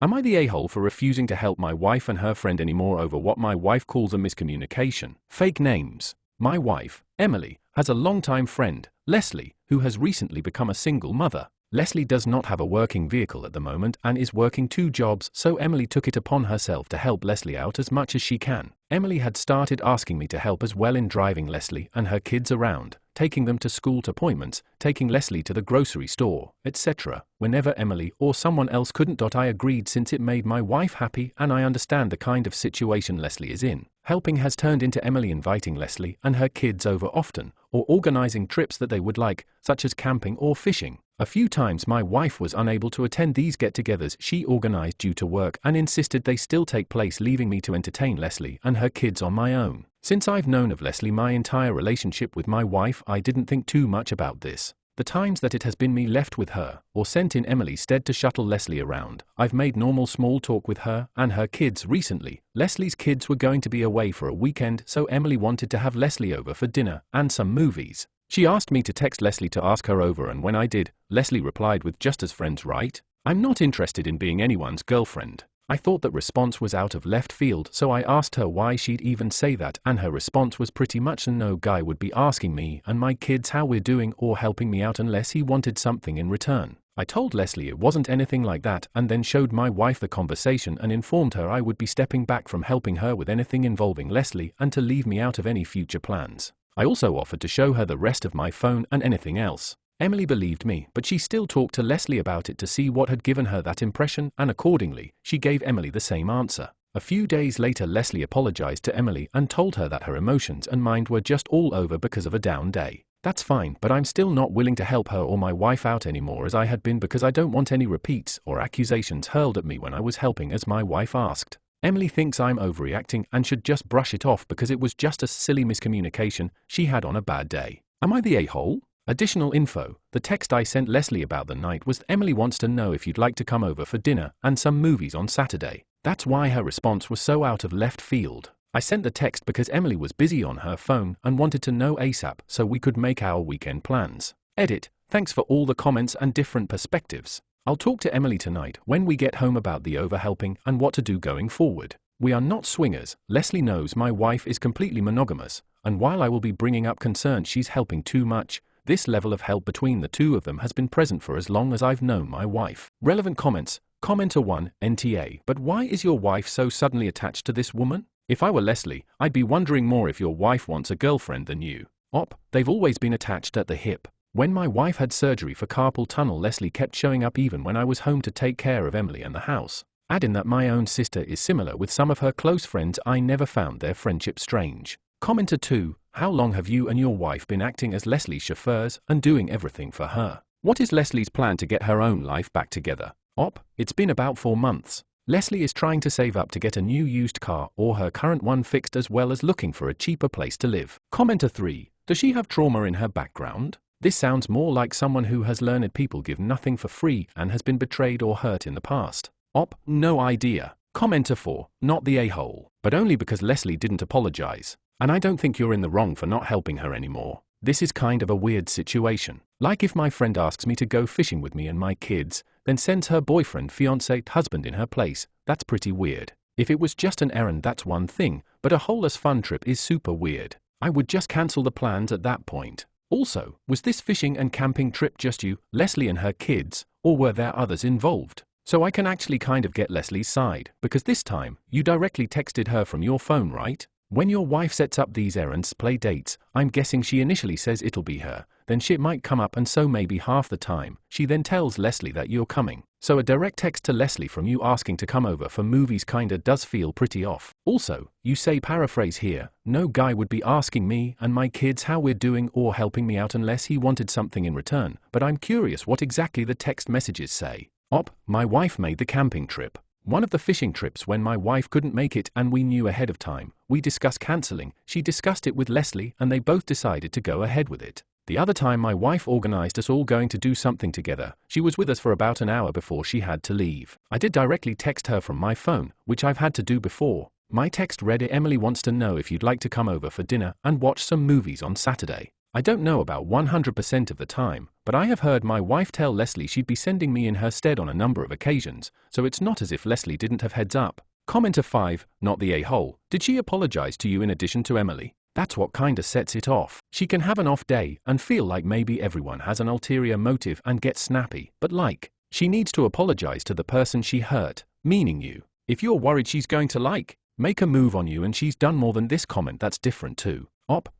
Am I the a-hole for refusing to help my wife and her friend anymore over what my wife calls a miscommunication? Fake names. My wife, Emily, has a longtime friend, Leslie, who has recently become a single mother. Leslie does not have a working vehicle at the moment and is working 2 jobs, so Emily took it upon herself to help Leslie out as much as she can. Emily had started asking me to help as well in driving Leslie and her kids around, taking them to school appointments, taking Leslie to the grocery store, etc. Whenever Emily or someone else couldn't. I agreed since it made my wife happy and I understand the kind of situation Leslie is in. Helping has turned into Emily inviting Leslie and her kids over often, or organizing trips that they would like, such as camping or fishing. A few times my wife was unable to attend these get-togethers she organized due to work and insisted they still take place, leaving me to entertain Leslie and her kids on my own. Since I've known of Leslie my entire relationship with my wife, I didn't think too much about this. The times that it has been me left with her, or sent in Emily's stead to shuttle Leslie around, I've made normal small talk with her and her kids recently. Leslie's kids were going to be away for a weekend, so Emily wanted to have Leslie over for dinner and some movies. She asked me to text Leslie to ask her over, and when I did, Leslie replied with "just as friends, right? I'm not interested in being anyone's girlfriend." I thought that response was out of left field, so I asked her why she'd even say that, and her response was pretty much no guy would be asking me and my kids how we're doing or helping me out unless he wanted something in return. I told Leslie it wasn't anything like that and then showed my wife the conversation and informed her I would be stepping back from helping her with anything involving Leslie and to leave me out of any future plans. I also offered to show her the rest of my phone and anything else. Emily believed me, but she still talked to Leslie about it to see what had given her that impression, and accordingly, she gave Emily the same answer. A few days later, Leslie apologized to Emily and told her that her emotions and mind were just all over because of a down day. That's fine, but I'm still not willing to help her or my wife out anymore as I had been, because I don't want any repeats or accusations hurled at me when I was helping, as my wife asked. Emily thinks I'm overreacting and should just brush it off because it was just a silly miscommunication she had on a bad day. Am I the a-hole? Additional info. The text I sent Leslie about the night was, "Emily wants to know if you'd like to come over for dinner and some movies on Saturday." That's why her response was so out of left field. I sent the text because Emily was busy on her phone and wanted to know ASAP so we could make our weekend plans. Edit. Thanks for all the comments and different perspectives. I'll talk to Emily tonight when we get home about the overhelping and what to do going forward. We are not swingers. Leslie knows my wife is completely monogamous, and while I will be bringing up concerns she's helping too much, this level of help between the two of them has been present for as long as I've known my wife. Relevant comments. Commenter 1, NTA. But why is your wife so suddenly attached to this woman? If I were Leslie, I'd be wondering more if your wife wants a girlfriend than you. They've always been attached at the hip. When my wife had surgery for carpal tunnel, Leslie kept showing up even when I was home to take care of Emily and the house. Add in that my own sister is similar with some of her close friends. I never found their friendship strange. Commenter 2, how long have you and your wife been acting as Leslie's chauffeurs and doing everything for her? What is Leslie's plan to get her own life back together? It's been about 4 months. Leslie is trying to save up to get a new used car or her current one fixed, as well as looking for a cheaper place to live. Commenter 3, does she have trauma in her background? This sounds more like someone who has learned people give nothing for free and has been betrayed or hurt in the past. No idea. Commenter 4, not the a-hole, but only because Leslie didn't apologize. And I don't think you're in the wrong for not helping her anymore. This is kind of a weird situation. Like if my friend asks me to go fishing with me and my kids, then sends her boyfriend, fiancé, husband in her place. That's pretty weird. If it was just an errand, that's one thing, but a whole fun trip is super weird. I would just cancel the plans at that point. Also, was this fishing and camping trip just you, Leslie and her kids, or were there others involved? So I can actually kind of get Leslie's side, because this time, you directly texted her from your phone, right? When your wife sets up these errands, play dates, I'm guessing she initially says it'll be her, then shit might come up, and so maybe half the time, she then tells Leslie that you're coming. So a direct text to Leslie from you asking to come over for movies kinda does feel pretty off. Also, you say, paraphrase here, no guy would be asking me and my kids how we're doing or helping me out unless he wanted something in return, but I'm curious what exactly the text messages say. My wife made the camping trip. One of the fishing trips when my wife couldn't make it and we knew ahead of time, we discussed cancelling. She discussed it with Leslie and they both decided to go ahead with it. The other time my wife organized us all going to do something together. She was with us for about an hour before she had to leave. I did directly text her from my phone, which I've had to do before. My text read, Emily wants to know if you'd like to come over for dinner and watch some movies on Saturday. I don't know about 100% of the time, but I have heard my wife tell Leslie she'd be sending me in her stead on a number of occasions, so it's not as if Leslie didn't have heads up. Commenter 5, not the a-hole. Did she apologize to you in addition to Emily? That's what kinda sets it off. She can have an off day and feel like maybe everyone has an ulterior motive and get snappy, but she needs to apologize to the person she hurt, meaning you. If you're worried she's going to make a move on you and she's done more than this comment, that's different too.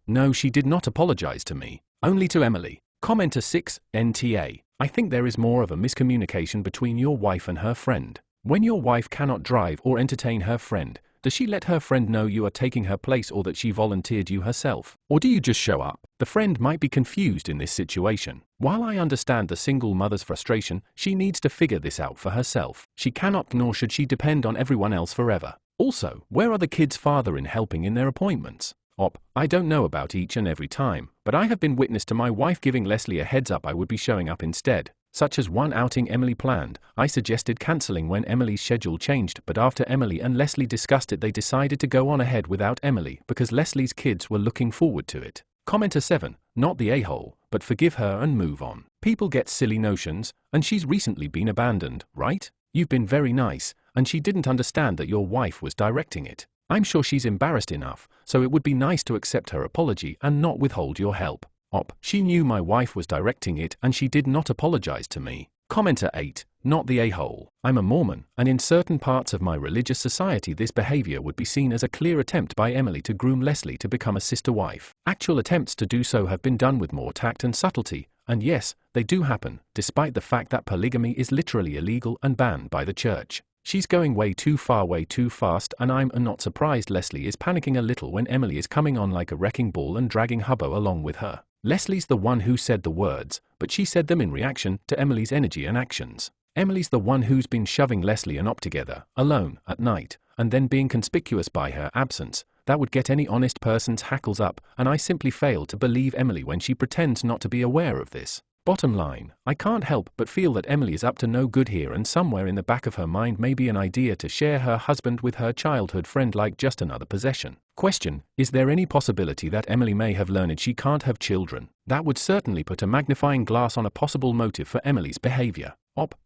No, she did not apologize to me. Only to Emily. Commenter 6, NTA. I think there is more of a miscommunication between your wife and her friend. When your wife cannot drive or entertain her friend, does she let her friend know you are taking her place or that she volunteered you herself? Or do you just show up? The friend might be confused in this situation. While I understand the single mother's frustration, she needs to figure this out for herself. She cannot nor should she depend on everyone else forever. Also, where are the kids' father in helping in their appointments? I don't know about each and every time, but I have been witness to my wife giving Leslie a heads up I would be showing up instead. Such as one outing Emily planned, I suggested cancelling when Emily's schedule changed, but after Emily and Leslie discussed it they decided to go on ahead without Emily because Leslie's kids were looking forward to it. Commenter 7, not the a-hole, but forgive her and move on. People get silly notions, and she's recently been abandoned, right? You've been very nice, and she didn't understand that your wife was directing it. I'm sure she's embarrassed enough, so it would be nice to accept her apology and not withhold your help. She knew my wife was directing it and she did not apologize to me. Commenter 8, not the a-hole. I'm a Mormon, and in certain parts of my religious society this behavior would be seen as a clear attempt by Emily to groom Leslie to become a sister wife. Actual attempts to do so have been done with more tact and subtlety, and yes, they do happen, despite the fact that polygamy is literally illegal and banned by the church. She's going way too far, way too fast, and I'm not surprised Leslie is panicking a little when Emily is coming on like a wrecking ball and dragging Hubbo along with her. Leslie's the one who said the words, but she said them in reaction to Emily's energy and actions. Emily's the one who's been shoving Leslie and together, alone, at night, and then being conspicuous by her absence. That would get any honest person's hackles up, and I simply fail to believe Emily when she pretends not to be aware of this. Bottom line, I can't help but feel that Emily is up to no good here, and somewhere in the back of her mind may be an idea to share her husband with her childhood friend like just another possession. Question, is there any possibility that Emily may have learned she can't have children? That would certainly put a magnifying glass on a possible motive for Emily's behavior.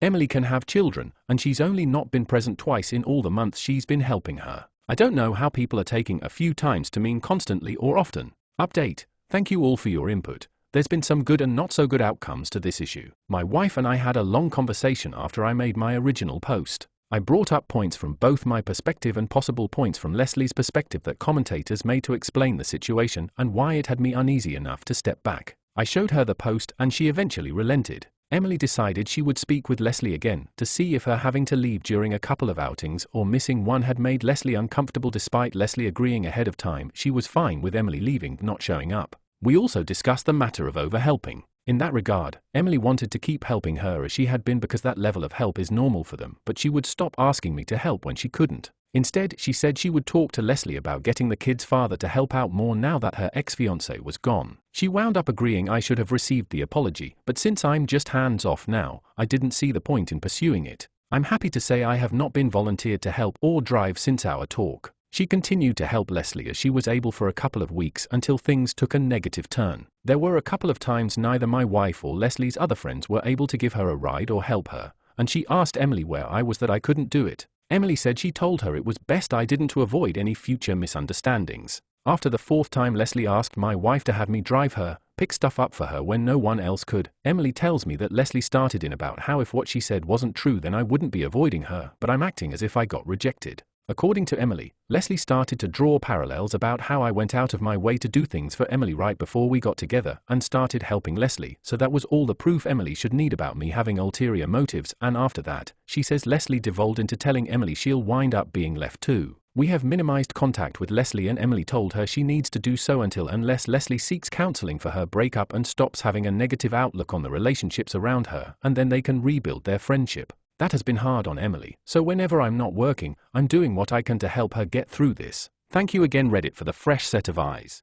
Emily can have children, and she's only not been present twice in all the months she's been helping her. I don't know how people are taking a few times to mean constantly or often. Update, thank you all for your input. There's been some good and not so good outcomes to this issue. My wife and I had a long conversation after I made my original post. I brought up points from both my perspective and possible points from Leslie's perspective that commentators made to explain the situation and why it had me uneasy enough to step back. I showed her the post and she eventually relented. Emily decided she would speak with Leslie again to see if her having to leave during a couple of outings or missing one had made Leslie uncomfortable. Despite Leslie agreeing ahead of time, she was fine with Emily leaving, not showing up. We also discussed the matter of over-helping. In that regard, Emily wanted to keep helping her as she had been because that level of help is normal for them, but she would stop asking me to help when she couldn't. Instead, she said she would talk to Leslie about getting the kid's father to help out more now that her ex-fiancé was gone. She wound up agreeing I should have received the apology, but since I'm just hands-off now, I didn't see the point in pursuing it. I'm happy to say I have not been volunteered to help or drive since our talk. She continued to help Leslie as she was able for a couple of weeks until things took a negative turn. There were a couple of times neither my wife or Leslie's other friends were able to give her a ride or help her, and she asked Emily where I was that I couldn't do it. Emily said she told her it was best I didn't to avoid any future misunderstandings. After the fourth time Leslie asked my wife to have me drive her, pick stuff up for her when no one else could, Emily tells me that Leslie started in about how if what she said wasn't true then I wouldn't be avoiding her, but I'm acting as if I got rejected. According to Emily, Leslie started to draw parallels about how I went out of my way to do things for Emily right before we got together and started helping Leslie, so that was all the proof Emily should need about me having ulterior motives, and after that, she says Leslie devolved into telling Emily she'll wind up being left too. We have minimized contact with Leslie and Emily told her she needs to do so unless Leslie seeks counseling for her breakup and stops having a negative outlook on the relationships around her, and then they can rebuild their friendship. That has been hard on Emily, so whenever I'm not working, I'm doing what I can to help her get through this. Thank you again Reddit for the fresh set of eyes.